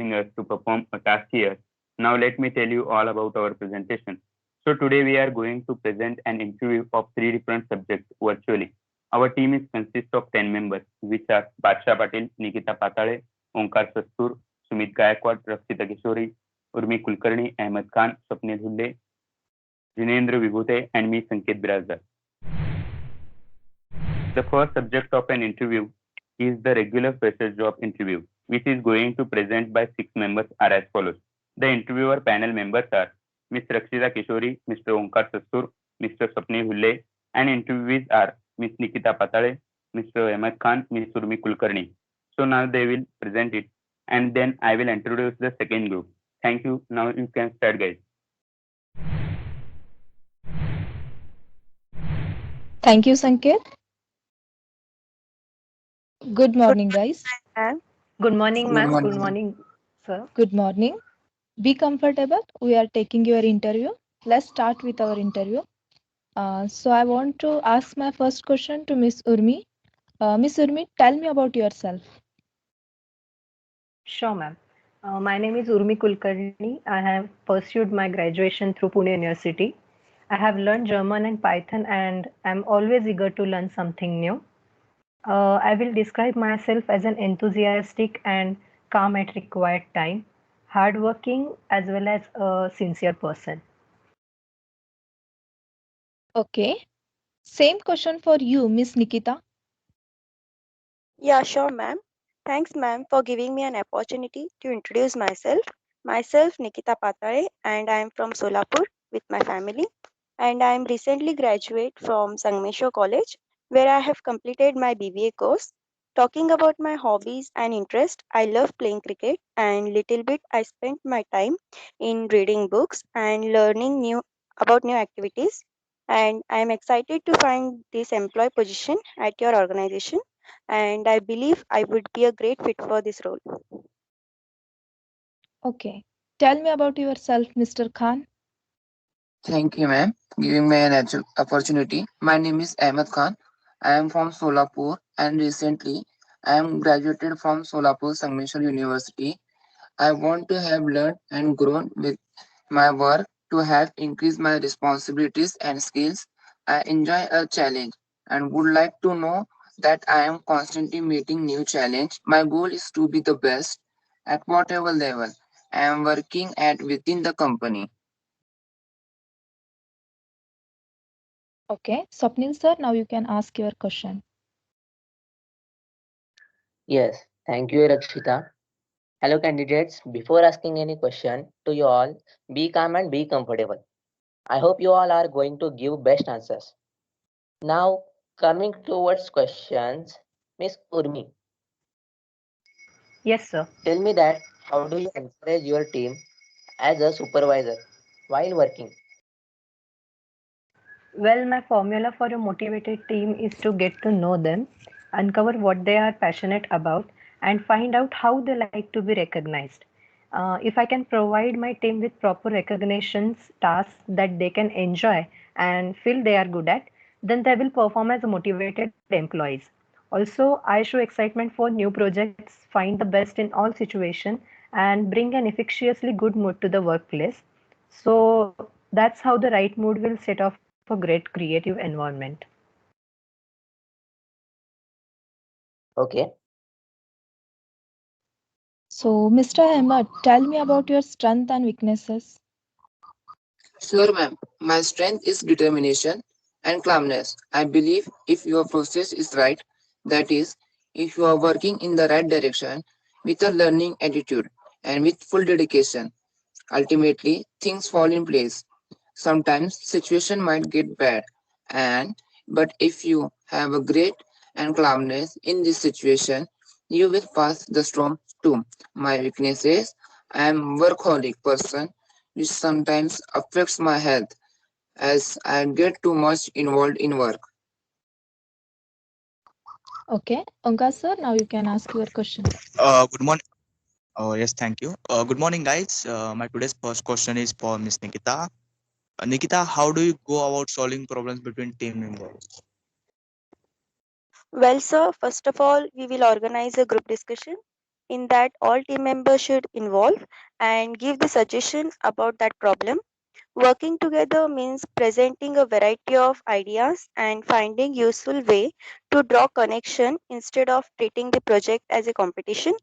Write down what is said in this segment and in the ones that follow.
asking us to perform a task here. Now let me tell you all about our presentation. So today we are going to present an interview of three different subjects virtually. Our team is consists of 10 members, which are Badsha Patil, Nikita Patale, Onkar Sastur, Sumit Gaikwad, Rakshita Kishori, Urmi Kulkarni, Ahmed Khan, Swapnil Hulle, Jinendra Vibhute, and me, Sanket Birazdar. The first subject of an interview is the regular fresher job interview, which is going to present by 6 members are as follows. The interviewer panel members are Ms. Rakshita Kishori, Mr. Onkar Sastur, Mr. Swapnil Hulle, and interviewees are Ms. Nikita Patale, Mr. Ahmed Khan, Ms. Urmi Kulkarni. So now they will present it, and then I will introduce the second group. Thank you. Now you can start, guys. Thank you, Sanket. Good morning, guys. And Good morning, Good ma'am. Good morning. morning, sir. Good morning. Be comfortable. We are taking your interview. Let's start with our interview. So I want to ask my first question to Miss Urmi. Miss Urmi, tell me about yourself. Sure, ma'am. My name is Urmi Kulkarni. I have pursued my graduation through Pune University. I have learned German and Python, and I'm always eager to learn something new. I will describe myself as an enthusiastic and calm at required time, hardworking, as well as a sincere person. Okay. Same question for you, Miss Nikita. yeah, sure, ma'am. Thanks, ma'am, for giving me an opportunity to introduce myself. Myself, Nikita Patare, and I am from Solapur with my family. And I am recently graduate from Sangmeshwar College, where I have completed my BBA course. Talking about my hobbies and interest, I love playing cricket, and little bit I spent my time in reading books and learning new about new activities. And I am excited to find this employee position at your organization, and I believe I would be a great fit for this role. Okay. Tell me about yourself, Mr. Khan. Thank you, ma'am, giving me an opportunity. My name is Ahmed Khan. I am from Solapur and recently I am graduated from Solapur Sangmeshwar University. I want to have learned and grown with my work to have increased my responsibilities and skills. I enjoy a challenge and would like to know that I am constantly meeting new challenge. My goal is to be the best at whatever level I am working at within the company. Okay. Swapnil sir, now you can ask your question. Yes, thank you, Rakshita. Hello, candidates. Before asking any question to you all, be calm and be comfortable. I hope you all are going to give best answers. Now, coming towards questions, Miss Urmi, Yes, sir. tell me that how do you encourage your team as a supervisor while working? Well, my formula for a motivated team is to get to know them, uncover what they are passionate about, and find out how they like to be recognized. If I can provide my team with proper recognitions, tasks that they can enjoy and feel they are good at, then they will perform as motivated employees. Also, I show excitement for new projects, find the best in all situations, and bring an infectiously good mood to the workplace. So that's how the right mood will set off a great creative environment. Okay, So, Mr. Ahmed, tell me about your strength and weaknesses. Sure, ma'am. My strength is determination and calmness. I believe if your process is right, that is, if you are working in the right direction with a learning attitude and with full dedication, ultimately things fall in place. Sometimes situation might get bad, and but if you have a great and calmness in this situation, you will pass the storm too. My weakness is I am workaholic person, which sometimes affects my health as I get too much involved in work. Okay. Onkar sir, now you can ask your question. Good morning. Yes, thank you. Good morning, guys. My today's first question is for Miss Nikita. Nikita, how do you go about solving problems between team members? Well, sir, first of all, we will organize a group discussion. in that all team members should involve and give the suggestion about that problem. Working together means presenting a variety of ideas and finding useful way to draw connection instead of treating the project as a competition.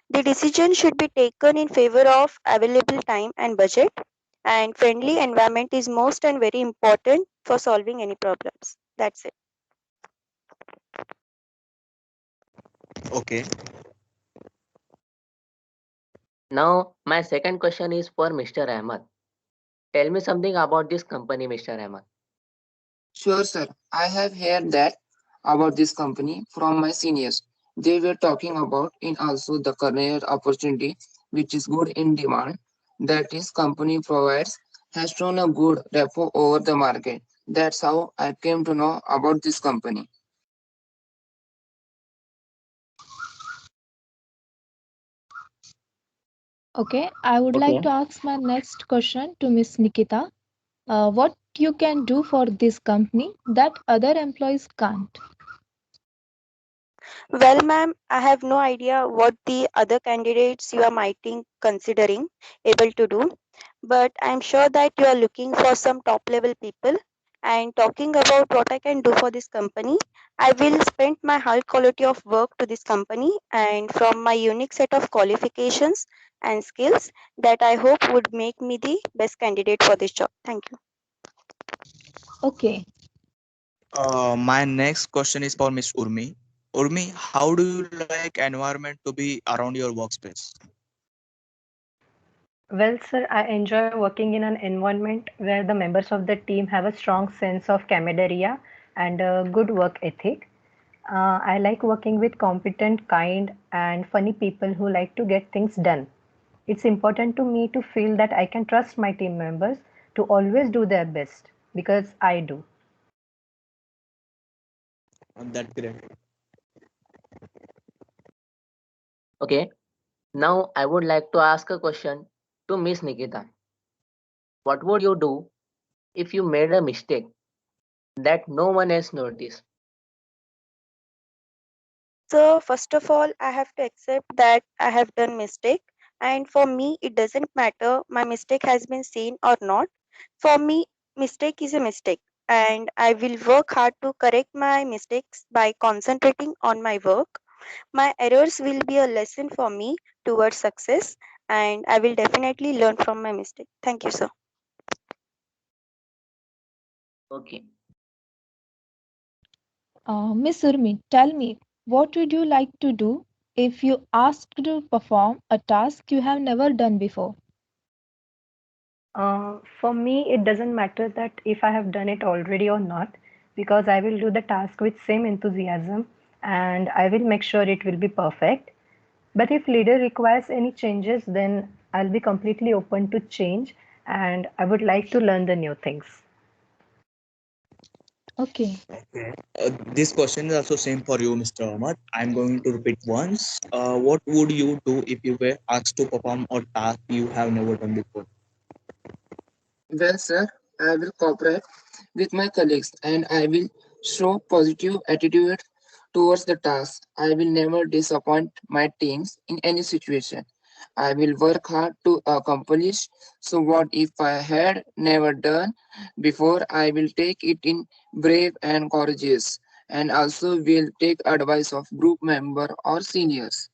The decision should be taken in favor of available time and budget, and friendly environment is most and very important for solving any problems. That's it. Okay. Now, my second question is for Mr. Ahmed. Tell me something about this company, Mr. Ahmed. Sure, sir. I have heard that about this company from my seniors. They were talking about in also the career opportunity, which is good in demand, that this company provides has shown a good rapport over the market. That's how I came to know about this company. Okay, I would like Okay. to ask my next question to Miss Nikita. What you can do for this company that other employees can't? Well, ma'am, I have no idea what the other candidates you are mighty considering able to do, but I'm sure that you are looking for some top level people. And talking about what I can do for this company, I will spend my high quality of work to this company and from my unique set of qualifications and skills that I hope would make me the best candidate for this job. Thank you. Okay, My next question is for Miss Urmi. Urmi, how do you like environment to be around your workspace? Well, sir, I enjoy working in an environment where the members of the team have a strong sense of camaraderie and a good work ethic. I like working with competent, kind, and funny people who like to get things done. It's important to me to feel that I can trust my team members to always do their best because I do. That's great. Okay. Now, I would like to ask a question to Miss Nikita. What would you do if you made a mistake that no one else noticed? So first of all, I have to accept that I have done mistake, and for me it doesn't matter my mistake has been seen or not. For me, mistake is a mistake, and I will work hard to correct my mistakes by concentrating on my work. My errors will be a lesson for me towards success, and I will definitely learn from my mistake. Thank you, sir. Okay. Miss Urmi, tell me, what would you like to do if you asked to perform a task you have never done before? For me, it doesn't matter that if I have done it already or not, because I will do the task with same enthusiasm and I will make sure it will be perfect. But if leader requires any changes, then I'll be completely open to change and I would like to learn the new things. Okay. Okay. This question is also same for you, Mr. Ahmad. I'm going to repeat once. What would you do if you were asked to perform a task you have never done before? Well, sir, I will cooperate with my colleagues and I will show positive attitude towards the task. I will never disappoint my teams in any situation. I will work hard to accomplish. So what if I had never done before? I will take it in brave and courageous and also will take advice of group member or seniors.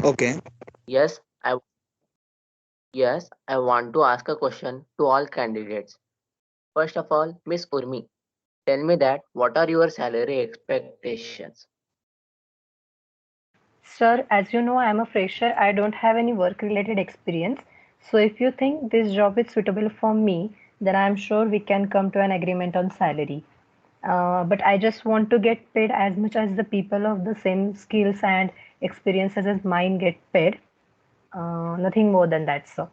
Okay. Yes, I want to ask a question to all candidates. First of all, Miss Urmi, tell me that what are your salary expectations? Sir, as you know, I am a fresher. I don't have any work related experience. So if you think this job is suitable for me, then I'm sure we can come to an agreement on salary. But I just want to get paid as much as the people of the same skills and experiences as mine get paid. Nothing more than that, sir.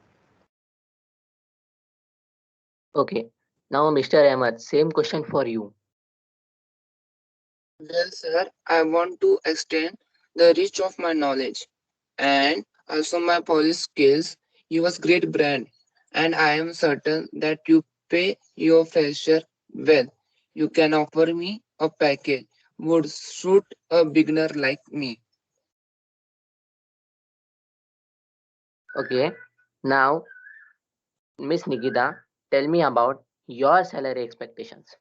Okay. Now, Mr. Ahmed, same question for you. Well, sir, I want to extend the reach of my knowledge and also my polish skills. You was great brand, and I am certain that you pay your fresher well. you can offer me a package would suit a beginner like me. Okay. Now, Miss Nikita, tell me about your salary expectations.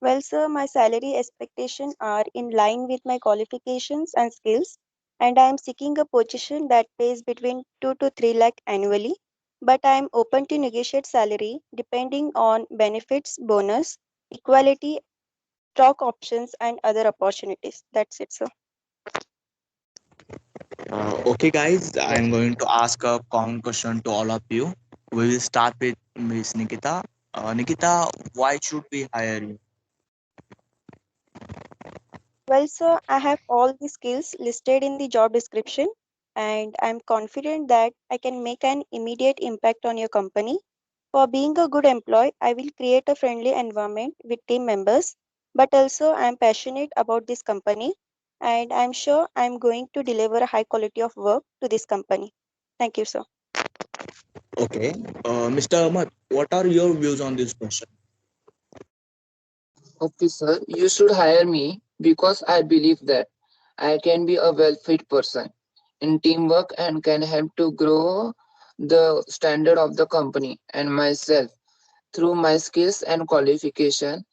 Well, sir, my salary expectations are in line with my qualifications and skills, and I am seeking a position that pays between 2 to 3 lakh annually. But I am open to negotiate salary depending on benefits, bonus, equality, stock options, and other opportunities. That's it, sir. Okay, guys, Yes. I'm going to ask a common question to all of you. We will start with Miss Nikita. Nikita, why should we hire you? Well, sir, I have all the skills listed in the job description, and I'm confident that I can make an immediate impact on your company. For being a good employee, I will create a friendly environment with team members, but also I'm passionate about this company, and I'm sure I'm going to deliver a high quality of work to this company. Thank you, sir. Okay, Mr. Ahmad, what are your views on this question? Okay, sir, you should hire me because I believe that I can be a well fit person in teamwork and can help to grow the standard of the company and myself through my skills and qualification.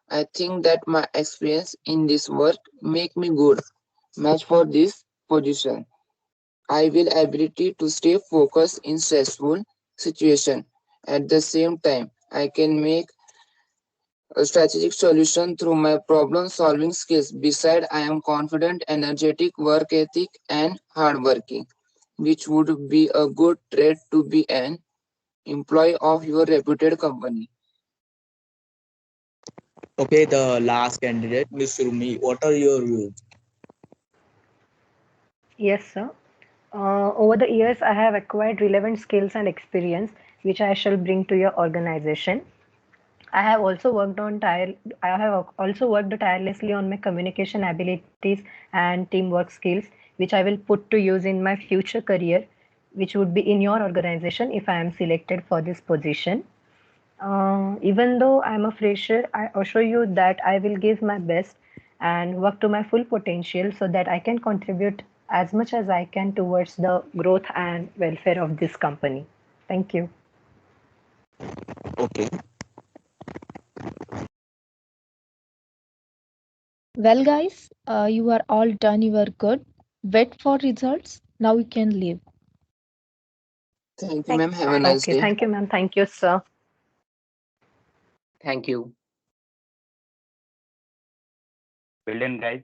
I think that my experience in this work make me good match for this position. I will ability to stay focused in stressful situation. At the same time, I can make a strategic solution through my problem solving skills. Beside, I am confident, energetic, work ethic, and hardworking, which would be a good trait to be an employee of your reputed company. Okay, the last candidate, Miss Rumi, what are your views? Yes, sir. Over the years, I have acquired relevant skills and experience, which I shall bring to your organization. I have also worked on tire. I have also worked tirelessly on my communication abilities and teamwork skills, which I will put to use in my future career, which would be in your organization if I am selected for this position. Even though I'm a fresher, I assure you that I will give my best and work to my full potential so that I can contribute as much as I can towards the growth and welfare of this company. Thank you. Okay, Well, guys, you are all done. You are good. Wait for results. Now you can leave. Thank you, Thank ma'am. you, Have a ma'am. nice Okay, day. thank you, ma'am. Thank you, sir. Thank you. Well done, guys.